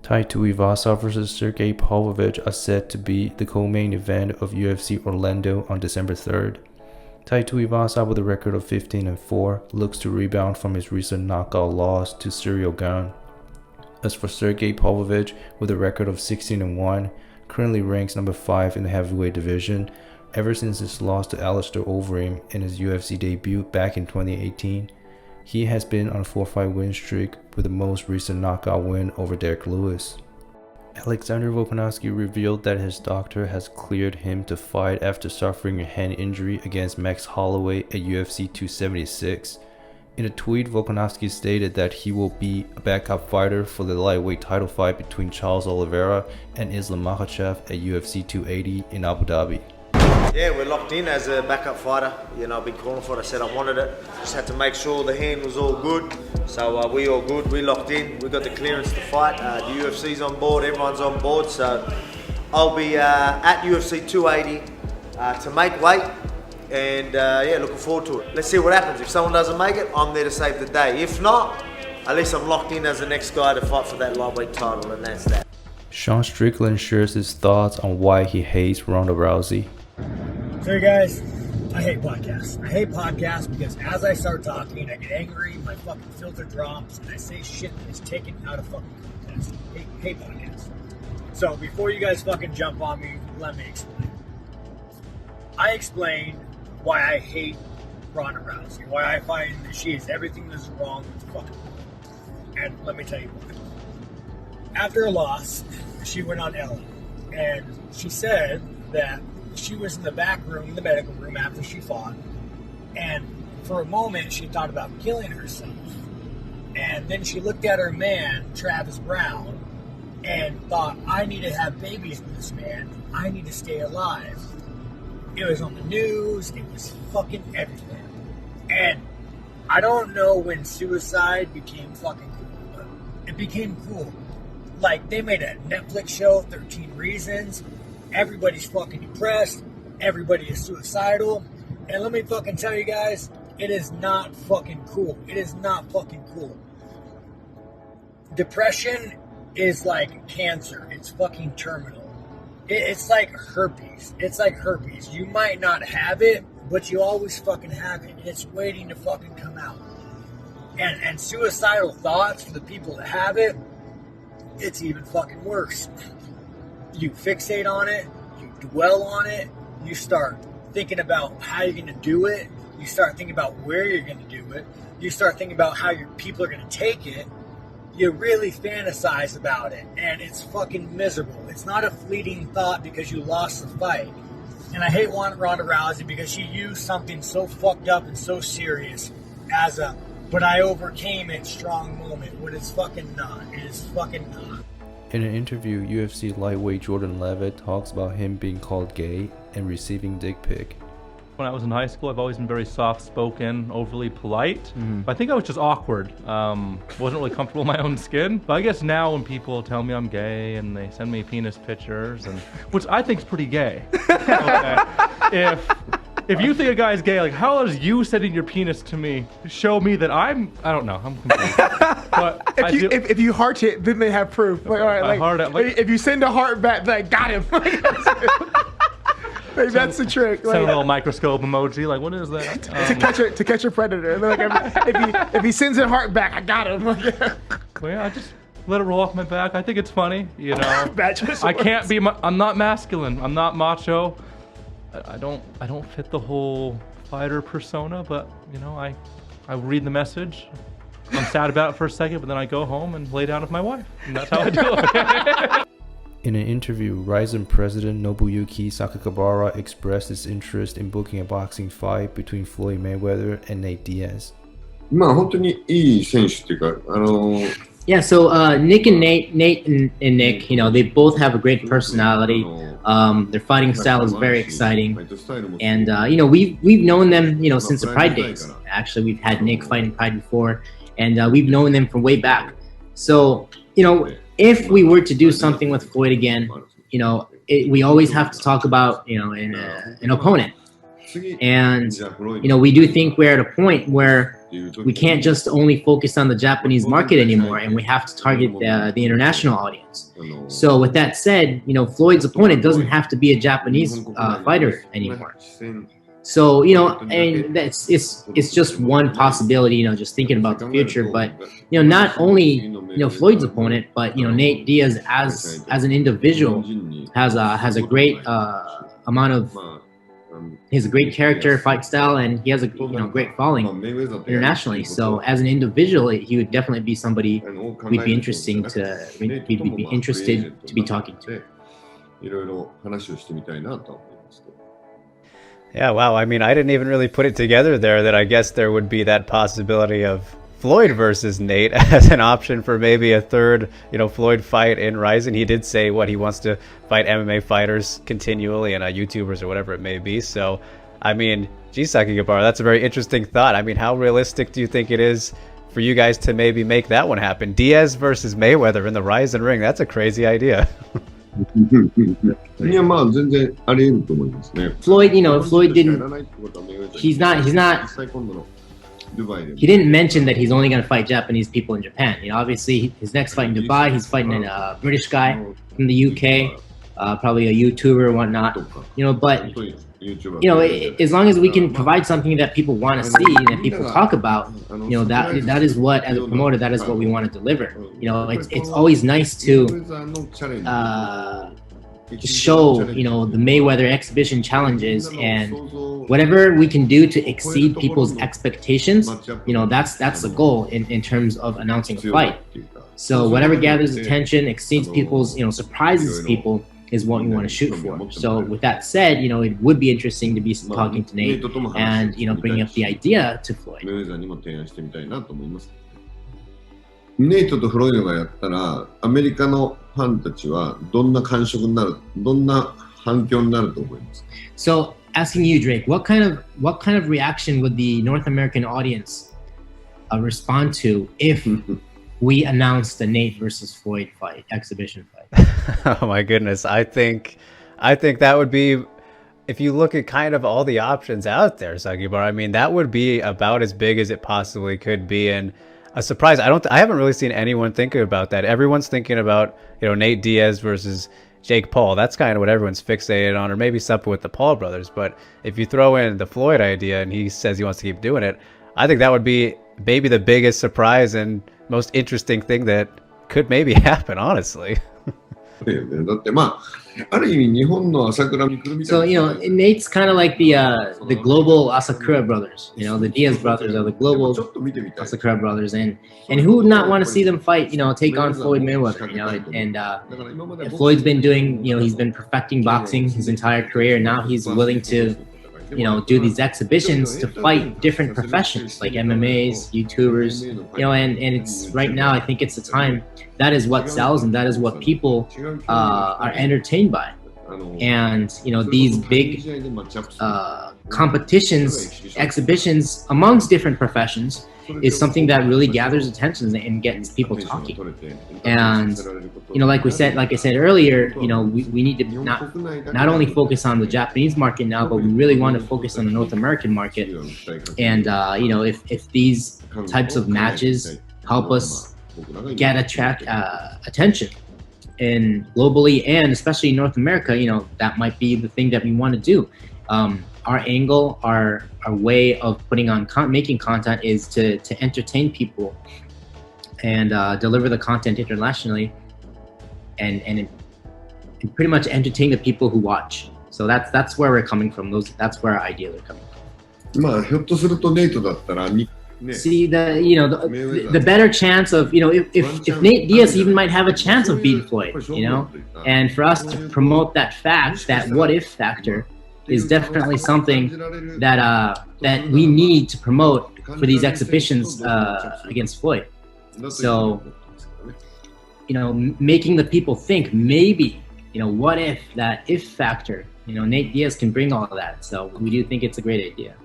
Tai Tuivasa vs Sergei Pavlovich are set to be the co-main event of UFC Orlando on December 3rd. Tai Tuivasa, with a record of 15-4, looks to rebound from his recent knockout loss to Cyril Gane. As for Sergei Pavlovich, with a record of 16-1, currently ranks number 5 in the heavyweight division ever since his loss to Alistair Overeem in his UFC debut back in 2018. He has been on a 4-fight win streak, with the most recent knockout win over Derek Lewis. Alexander Volkanovski revealed that his doctor has cleared him to fight after suffering a hand injury against Max Holloway at UFC 276. In a tweet, Volkanovski stated that he will be a backup fighter for the lightweight title fight between Charles Oliveira and Islam Makhachev at UFC 280 in Abu Dhabi. Yeah, we're locked in as a backup fighter. You know, I've been calling for it. I said I wanted it. Just had to make sure the hand was all good. So we all good. We locked in. We got the clearance to fight. The UFC's on board. Everyone's on board. So I'll be at UFC 280 to make weight. And yeah, looking forward to it. Let's see what happens. If someone doesn't make it, I'm there to save the day. If not, at least I'm locked in as the next guy to fight for that lightweight title, and that's that. Sean Strickland shares his thoughts on why he hates Ronda Rousey. So you guys, I hate podcasts. I hate podcasts because as I start talking, I get angry, my fucking filter drops, and I say shit that is taken out of fucking context. I hate podcasts. So before you guys fucking jump on me, let me explain. I explained why I hate Ronda Rousey, why I find that she is everything that's wrong with the fucking world. And let me tell you why. After a loss, she went on Ellen, and she said that she was in the back room, the medical room, after she fought, and for a moment she thought about killing herself. And then she looked at her man, Travis Brown, and thought, I need to have babies with this man. I need to stay alive. It was on the news. It was fucking everywhere. And I don't know when suicide became fucking cool, but it became cool. Like, they made a Netflix show, 13 Reasons. Everybody's fucking depressed. Everybody is suicidal. And let me fucking tell you guys, it is not fucking cool. It is not fucking cool. Depression is like cancer. It's fucking terminal. It's like herpes. It's like herpes. You might not have it, but you always fucking have it. It's waiting to fucking come out. And suicidal thoughts for the people that have it, it's even fucking worse. You fixate on it, you dwell on it, you start thinking about how you're going to do it, you start thinking about where you're going to do it, you start thinking about how your people are going to take it, you really fantasize about it, and it's fucking miserable. It's not a fleeting thought because you lost the fight. And I hate Ronda Rousey because she used something so fucked up and so serious as a, but I overcame it strong moment, when it's fucking not. It is fucking not. In an interview, UFC lightweight Jordan Levitt talks about him being called gay and receiving dick pic. When I was in high school, I've always been very soft-spoken, overly polite. But I think I was just awkward. Wasn't really comfortable in my own skin. But I guess now when people tell me I'm gay and they send me penis pictures, and which I think is pretty gay. Okay. If you think a guy's gay, like, how is you sending your penis to me show me that I don't know, I'm confused. But if you heart it, then they have proof. Like, all right, like, if you send a heart back, like, got him. Like, that's the trick. Send a little microscope emoji. Like, what is that? To catch a predator. Like, if he sends a heart back, I got him. Well, yeah, I just let it roll off my back. I think it's funny, you know. I can't be. I'm not masculine. I'm not macho. I don't fit the whole fighter persona. But you know, I read the message. I'm sad about it for a second, but then I go home and lay down with my wife, and that's how I do it. In an interview, Rizin president Nobuyuki Sakakibara expressed his interest in booking a boxing fight between Floyd Mayweather and Nate Diaz. Yeah, so Nick and Nate and Nick, you know, they both have a great personality. Their fighting style is very exciting, and you know, we've known them, you know, since the Pride days. Actually, we've had Nick fight in Pride before, and we've known them from way back. So, you know, if we were to do something with Floyd again, you know, we always have to talk about, you know, an opponent. And, you know, we do think we're at a point where we can't just only focus on the Japanese market anymore, and we have to target the international audience. So with that said, Floyd's opponent doesn't have to be a Japanese fighter anymore. So and it's just one possibility, just thinking about the future. But not only Floyd's opponent, but Nate Diaz as an individual has a great amount of. He has a great character, fight style, and he has a great following internationally. So as an individual, he would definitely be somebody we'd be interested to be talking to. Yeah, wow. I mean, I didn't even really put it together there that I guess there would be that possibility of Floyd versus Nate as an option for maybe a third, Floyd fight in Rizin. He did say he wants to fight MMA fighters continually and YouTubers or whatever it may be. So, I mean, geez, Sakakibara, that's a very interesting thought. I mean, how realistic do you think it is for you guys to maybe make that one happen? Diaz versus Mayweather in the Rizin ring. That's a crazy idea. Floyd, Floyd didn't. He didn't mention that he's only going to fight Japanese people in Japan. Obviously, his next fight in Dubai, he's fighting a British guy from the UK, probably a YouTuber or whatnot. But as long as we can provide something that people want to see and that people talk about, that is what, as a promoter, that is what we want to deliver. It's always nice to show the Mayweather exhibition challenges, and whatever we can do to exceed people's expectations, that's the goal in terms of announcing a fight. So whatever gathers attention, exceeds people's, surprises people, is what we want to shoot for. So with that said, it would be interesting to be talking to Nate and bringing up the idea to Floyd. ネイトとフロイドがやったら、アメリカのファンたちはどんな感触になる、どんな反響になると思います。So asking you, Drake, what kind of reaction would the North American audience respond to if we announced the Nate versus Floyd fight, exhibition fight? Oh my goodness, I think that would be, if you look at kind of all the options out there, Sakakibara, I mean, that would be about as big as it possibly could be, and a surprise. I haven't really seen anyone thinking about that. Everyone's thinking about, Nate Diaz versus Jake Paul. That's kind of what everyone's fixated on, or maybe something with the Paul brothers. But if you throw in the Floyd idea and he says he wants to keep doing it, I think that would be maybe the biggest surprise and most interesting thing that could maybe happen, honestly. So, Nate's kind of like the global Asakura brothers. The Diaz brothers are the global Asakura brothers, and who would not want to see them fight? Take on Floyd Mayweather. And Floyd's been doing. He's been perfecting boxing his entire career. Now he's willing to, do these exhibitions to fight different professions like MMAs, YouTubers. And it's right now. I think it's the time. That is what sells, and that is what people are entertained by. And these big competitions, exhibitions amongst different professions is something that really gathers attention and gets people talking. And like I said earlier, we need to not only focus on the Japanese market now, but we really want to focus on the North American market. And if these types of matches help us attract attention and globally, and especially in North America, that might be the thing that we want to do. Our angle, our way of making content is to entertain people and deliver the content internationally, and pretty much entertain the people who watch. So that's where we're coming from. That's where our ideas are coming from. See, the better chance of, if Nate Diaz even might have a chance of beating Floyd, and for us to promote that fact, that what if factor, is definitely something that we need to promote for these exhibitions against Floyd. So, making the people think, maybe, what if, that if factor, Nate Diaz can bring all of that. So we do think it's a great idea.